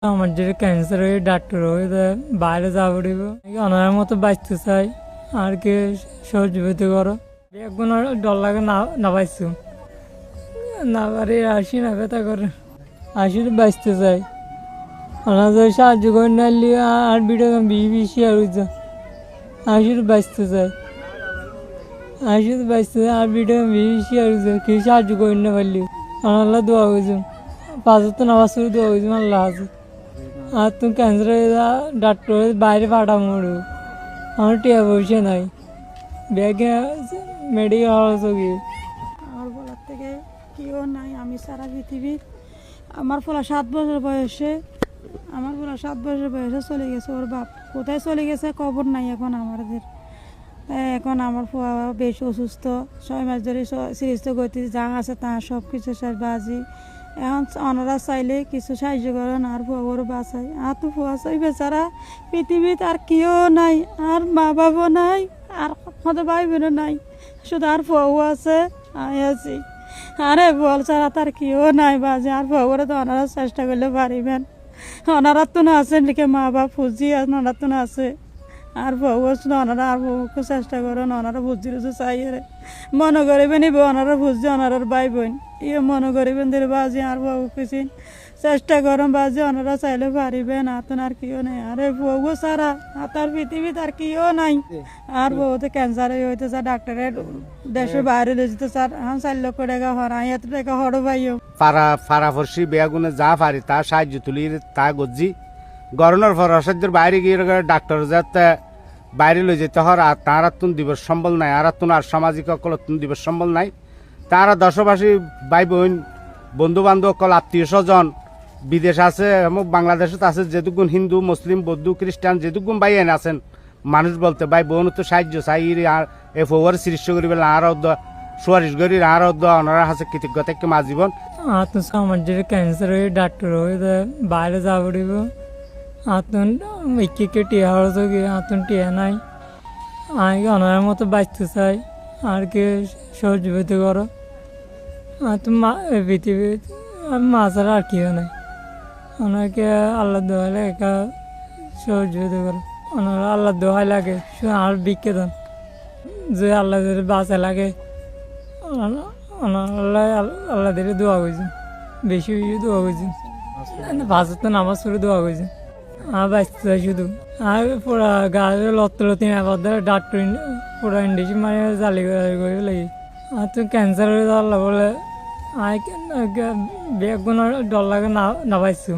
আমার যে ক্যান্সার হয়ে ডাক্তার হয়ে বাইরে যাবো দিব অনার মতো বাঁচতে চাই আর কি সহযোগিতা করো এখন ডর লাগে না পাইছো না পারে আসি না ব্যথা করে আসি বাঁচতে চাই ওনার যদি সাহায্য করে নাইলে আর ভিডিও বেশি আর আসি বাঁচতে চাই আসি বাঁচতে চাই আর ভিডিও বেশি আর কি সাহায্য করে না পারলি আল্লাহ দোয়া হয়েছে পাঁচত নামাজ পড়ে দোয়া হয়েছে আল্লাহ আছে আর তুমি ক্যান্সার হয়ে ডাক্তার বাইরে পাঠা মরো আমার টিয়া পয়সা নাই ব্যাগে মেডিকেল হাউস গিয়ে আমার বলার থেকে কেউ নাই আমি সারা পৃথিবীর আমার ফলা 7 বছর বয়সে চলে গেছে ওর বাপ কোথায় চলে গেছে খবর নাই এখন আমাদের এখন আমার ফুয়া বেশ অসুস্থ 6 মাস ধরে সিরিজ গতি যা আছে তা সব কিছু শেষ বাজি এখন ওনারা চাইলে কিছু সাহায্য করেন আর ফুয়া বাঁচাই আর তো ফুয়া চাই বেচারা পৃথিবীতে আর কেউ নাই আর মা বাবা নাই আর আমাদের ভাই বোনও নাই শুধু আর ফুয়াও আছে আমি আছি আরে বল ছাড়া তার কেউ নাই বাজে আর ফুয়া তো ওনারা চেষ্টা করলে পারিবেন ওনারা তো না আছে লিখে মা বাপ ফুজি আর ওনারা তো না আছে আর বউ ওনারা আর বউকে চেষ্টা করেন ওনারা বুঝি রুঝু চাই রে মনে করিবেন ওনারা বুঝছে ওনার ভাই বোন ইয়ে মনে করিবেন দিলে বাজি আর বউ কিছু চেষ্টা করেন বাজি ওনারা চাইলে পারিবেন আতন আর কেউ নেই আরে বউ সারা তার পৃথিবীতে আর কেউ নাই আর বউতে ক্যান্সার হইতে স্যার ডাক্তারের দেশের বাইরে যেতে স্যার 4 লক্ষ টাকা হরাই এত টাকা হড়ো ভাইও ফারাফরসি বেগুনে যা পারি তা সাহায্য তুলি তা গজ্জি গরমের পর অসাধ্যের বাইরে গিয়ে ডাক্তার যাতে বাইরে লই যেতে হর আর তার তুন দিবস সম্বল নাই আর তুন আর সামাজিক অকল তুন দিবস সম্বল নাই তারা দশবাসী ভাই বোন বন্ধু বান্ধব অকল আত্মীয় স্বজন বিদেশ আছে এবং বাংলাদেশত আছে যেটুকুন হিন্দু মুসলিম বৌদ্ধ খ্রিস্টান যেটুকুন ভাই এনে আছেন মানুষ বলতে ভাই বোন তো সাহায্য চাই আর এ ফোয়ার সৃষ্টি করি বলে আর সুয়ারিশ করি আর ওনারা আছে কৃতজ্ঞতা মা জীবন তো আমার যে ক্যান্সার হয়ে ডাক্তার হয়ে বাইরে যাবো দিব আতন একে টিয়া হরস গিয়ে আতন টিয়া নাই আমি অনার মতো বাঁচতে চাই আর কি সহযোগিতা করো আর তো পৃথিবী মা ছাড়া আর কেউ নাই ওনাকে আল্লাহ দোহাইলে একা সহযোগিতা করো ওনারা আল্লাহ দোহাই লাগে আর বিকে দেন যে আল্লাহ বাঁচা লাগে আল্লাহ দিলে দোয়া করছেন বেশি বেশি দোয়া করছেন বাঁচার তো নামাজ পড়ে দোয়া করছেন আর বাঁচতে চাই শুধু আর পুরা গাছের লত্তি আবার ডাক্তার পুরা ইন্ডেকশন মানে জালি করে লাগে আর তো ক্যান্সার হয়ে আল্লাহ বলে আমি বেগুন ডর লাগে না পাইছো